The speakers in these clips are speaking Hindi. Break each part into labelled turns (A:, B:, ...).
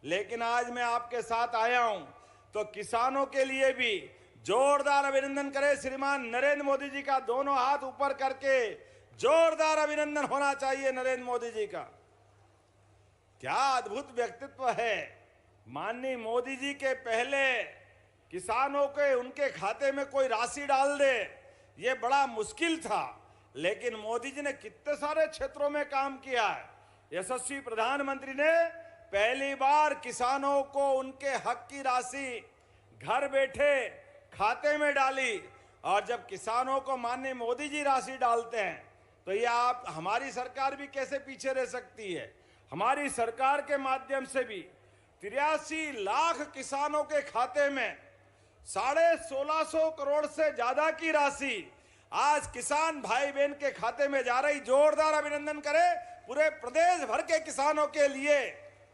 A: लेकिन आज मैं आपके साथ आया हूं तो किसानों के लिए भी जोरदार अभिनंदन करें। श्रीमान नरेंद्र मोदी जी का दोनों हाथ ऊपर करके जोरदार अभिनंदन होना चाहिए नरेंद्र मोदी जी का। क्या अद्भुत व्यक्तित्व है। माननीय मोदी जी के पहले किसानों के उनके खाते में कोई राशि डाल दे ये बड़ा मुश्किल था, लेकिन मोदी जी ने कितने सारे क्षेत्रों में काम किया है। यशस्वी प्रधानमंत्री ने पहली बार किसानों को उनके हक की राशि घर बैठे खाते में डाली, और जब किसानों को माननीय मोदी जी राशि डालते हैं तो ये आप हमारी सरकार भी कैसे पीछे रह सकती है। हमारी सरकार के माध्यम से भी 83 लाख किसानों के खाते में 1650 करोड़ से ज्यादा की राशि आज किसान भाई बहन के खाते में जा रही। जोरदार अभिनंदन करें पूरे प्रदेश भर के किसानों के लिए।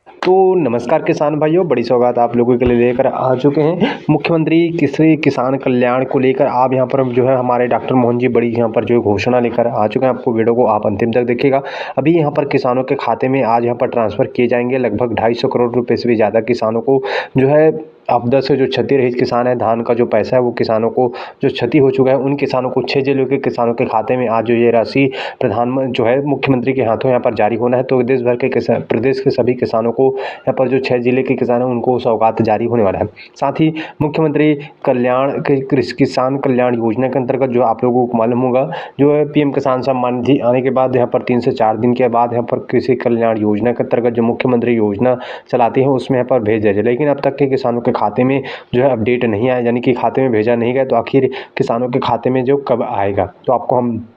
B: तो नमस्कार किसान भाइयों, बड़ी सौगात आप लोगों के लिए लेकर आ चुके हैं। मुख्यमंत्री किसान कल्याण को लेकर आप यहां पर जो है हमारे डॉक्टर मोहन जी बड़ी यहां पर जो घोषणा लेकर आ चुके हैं। आपको वीडियो को आप अंतिम तक देखिएगा। अभी यहां पर किसानों के खाते में आज यहां पर ट्रांसफर किए जाएंगे लगभग 250 करोड़ रुपए से भी ज़्यादा किसानों को जो है आपदा से जो क्षति रहित किसान है, धान का जो पैसा है वो किसानों को जो क्षति हो चुका है उन किसानों को 6 जिलों के किसानों के खाते में आज जो ये राशि प्रधानमंत्री जो है मुख्यमंत्री के हाथों यहाँ पर जारी होना है। तो देश भर के प्रदेश के सभी किसानों को यहाँ पर जो 6 जिले के किसान हैं उनको सौगात जारी होने वाला है। साथ ही मुख्यमंत्री किसान कल्याण योजना के अंतर्गत जो आप लोगों को मालूम होगा जो है पीएम किसान सम्मान निधि आने के बाद यहाँ पर 3 से 4 दिन के बाद यहाँ पर कृषि कल्याण योजना के अंतर्गत जो मुख्यमंत्री योजना चलाती है उसमें यहाँ पर भेज दिया जाए, लेकिन अब तक के किसानों के खाते में जो है अपडेट नहीं आया, यानी कि खाते में भेजा नहीं गया। तो आखिर किसानों के खाते में जो कब आएगा, तो आपको हम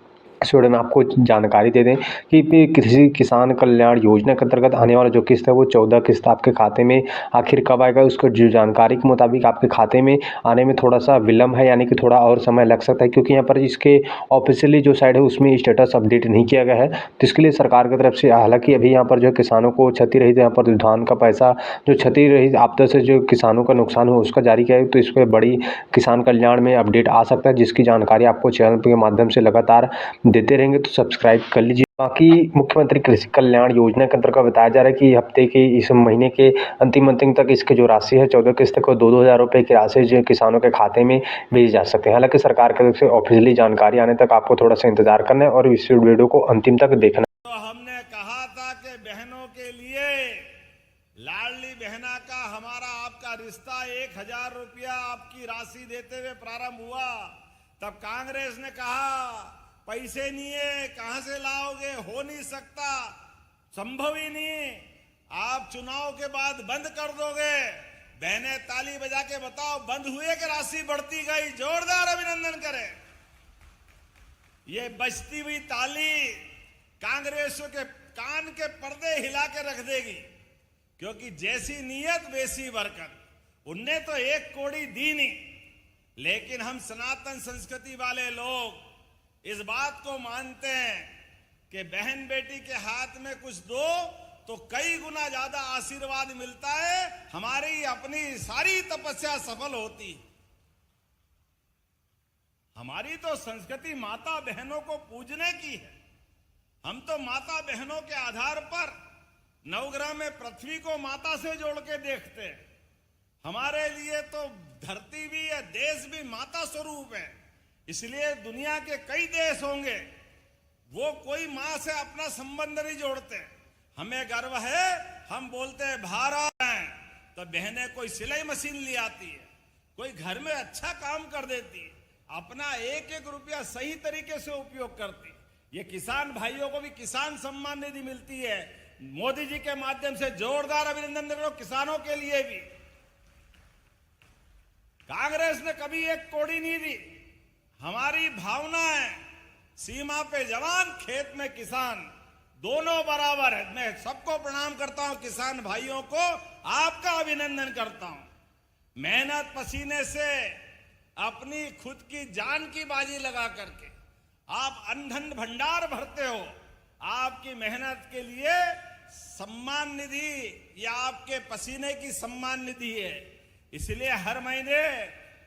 B: स्टूडेंट आपको जानकारी दे दें कि कृषि किसान कल्याण योजना के अंतर्गत आने वाला जो किस्त है वो 14 किस्त आपके खाते में आखिर कब आएगा उसको जो जानकारी के मुताबिक आपके खाते में आने में थोड़ा सा विलम्ब है, यानी कि थोड़ा और समय लग सकता है, क्योंकि यहाँ पर इसके ऑफिशियली जो साइड है उसमें स्टेटस अपडेट नहीं किया गया है। तो इसके लिए सरकार की तरफ से हालांकि अभी यहाँ पर जो किसानों को क्षति रहित यहाँ पर धान का पैसा जो क्षति रहित आपदा से जो किसानों का नुकसान हो उसका जारी किया है। तो इस पर बड़ी किसान कल्याण में अपडेट आ सकता है, जिसकी जानकारी आपको चैनल के माध्यम से लगातार देते रहेंगे, तो सब्सक्राइब कर लीजिए। बाकी मुख्यमंत्री कृषि कल्याण योजना के अंतर्गत बताया जा रहा है कि हफ्ते के इस महीने के अंतिम तक इसकी जो राशि है 14 किस्त को 2-2 हज़ार रुपये की राशि जो किसानों के खाते में भेजी जा सकते हैं। हालांकि सरकार की तरफ से ऑफिशियली जानकारी आने तक आपको थोड़ा सा इंतजार करना है और इस वीडियो को अंतिम तक देखना।
A: तो हमने कहा था कि बहनों के लिए लाडली बहना का हमारा आपका रिश्ता 1000 रुपया आपकी राशि देते हुए प्रारंभ हुआ, तब कांग्रेस ने कहा पैसे नहीं है, कहां से लाओगे, हो नहीं सकता, संभव ही नहीं, आप चुनाव के बाद बंद कर दोगे। बहनें ताली बजा के बताओ बंद हुए कि राशि बढ़ती गई। जोरदार अभिनंदन करें। ये बजती हुई ताली कांग्रेस के कान के पर्दे हिला के रख देगी, क्योंकि जैसी नीयत वैसी बरकत। उनने तो 1 कौड़ी दी नहीं, लेकिन हम सनातन संस्कृति वाले लोग इस बात को मानते हैं कि बहन बेटी के हाथ में कुछ दो तो कई गुना ज्यादा आशीर्वाद मिलता है, हमारी अपनी सारी तपस्या सफल होती। हमारी तो संस्कृति माता बहनों को पूजने की है। हम तो माता बहनों के आधार पर नवग्रह में पृथ्वी को माता से जोड़ के देखते हैं। हमारे लिए तो धरती भी है, देश भी माता स्वरूप है। इसलिए दुनिया के कई देश होंगे वो कोई मां से अपना संबंध नहीं जोड़ते। हमें गर्व है, हम बोलते हैं भारत है, तो बहनें कोई सिलाई मशीन ले आती है, कोई घर में अच्छा काम कर देती है, अपना 1-1 रुपया सही तरीके से उपयोग करती। ये किसान भाइयों को भी किसान सम्मान निधि मिलती है मोदी जी के माध्यम से। जोरदार अभिनंदन करो किसानों के लिए भी। कांग्रेस ने कभी 1 कौड़ी नहीं दी। हमारी भावना है सीमा पे जवान, खेत में किसान, दोनों बराबर है। मैं सबको प्रणाम करता हूं, किसान भाइयों को आपका अभिनंदन करता हूं। मेहनत पसीने से अपनी खुद की जान की बाजी लगा करके आप अन्न भंडार भरते हो। आपकी मेहनत के लिए सम्मान निधि या आपके पसीने की सम्मान निधि है। इसलिए हर महीने,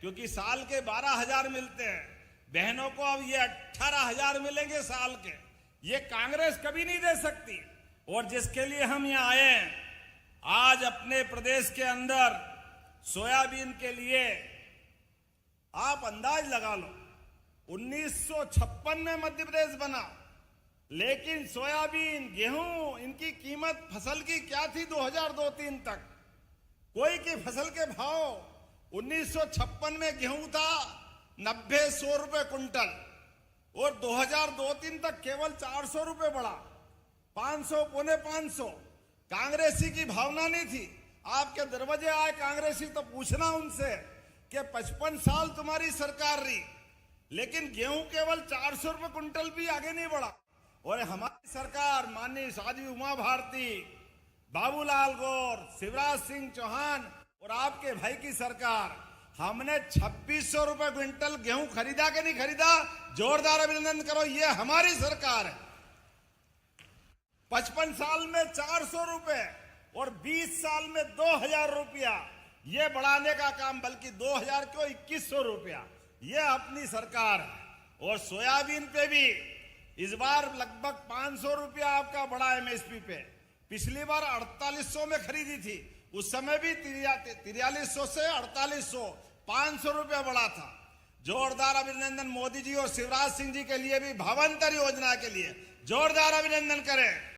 A: क्योंकि साल के 12,000 मिलते हैं, बहनों को अब ये 18,000 मिलेंगे साल के। ये कांग्रेस कभी नहीं दे सकती। और जिसके लिए हम यहाँ आए हैं आज अपने प्रदेश के अंदर सोयाबीन के लिए आप अंदाज लगा लो, 1956 में मध्य प्रदेश बना, लेकिन सोयाबीन, गेहूं, इनकी कीमत फसल की क्या थी 2002-03 तक? कोई की फसल के भाव 1956 में गेहूं था 90-100 रुपए कुंटल और 2002-03 तक केवल 400 रुपए बढ़ा, 500 पौने 500। कांग्रेसी की भावना नहीं थी। आपके दरवाजे आए कांग्रेसी तो पूछना उनसे कि 55 साल तुम्हारी सरकार रही, लेकिन गेहूं केवल 400 रुपए कुंटल भी आगे नहीं बढ़ा। और हमारी सरकार माननीय साध्वी उमा भारती, बाबूलाल गौर, शिवराज सिंह चौहान और आपके भाई की सरकार, हमने 2600 रुपए क्विंटल गेहूं खरीदा कि नहीं खरीदा? जोरदार अभिनंदन करो, ये हमारी सरकार है। 55 साल में 400 रुपए और 20 साल में 2000 रुपया ये बढ़ाने का काम, बल्कि 2000 क्यों 2100 रुपया, ये अपनी सरकार है। और सोयाबीन पे भी इस बार लगभग 500 रुपया आपका बढ़ा एमएसपी पे। पिछली बार 4800 में खरीदी थी, उस समय भी 4300 से 4800, 500 रुपया बढ़ा था। जोरदार अभिनंदन मोदी जी और शिवराज सिंह जी के लिए भी, भावांतर योजना के लिए जोरदार अभिनंदन करें।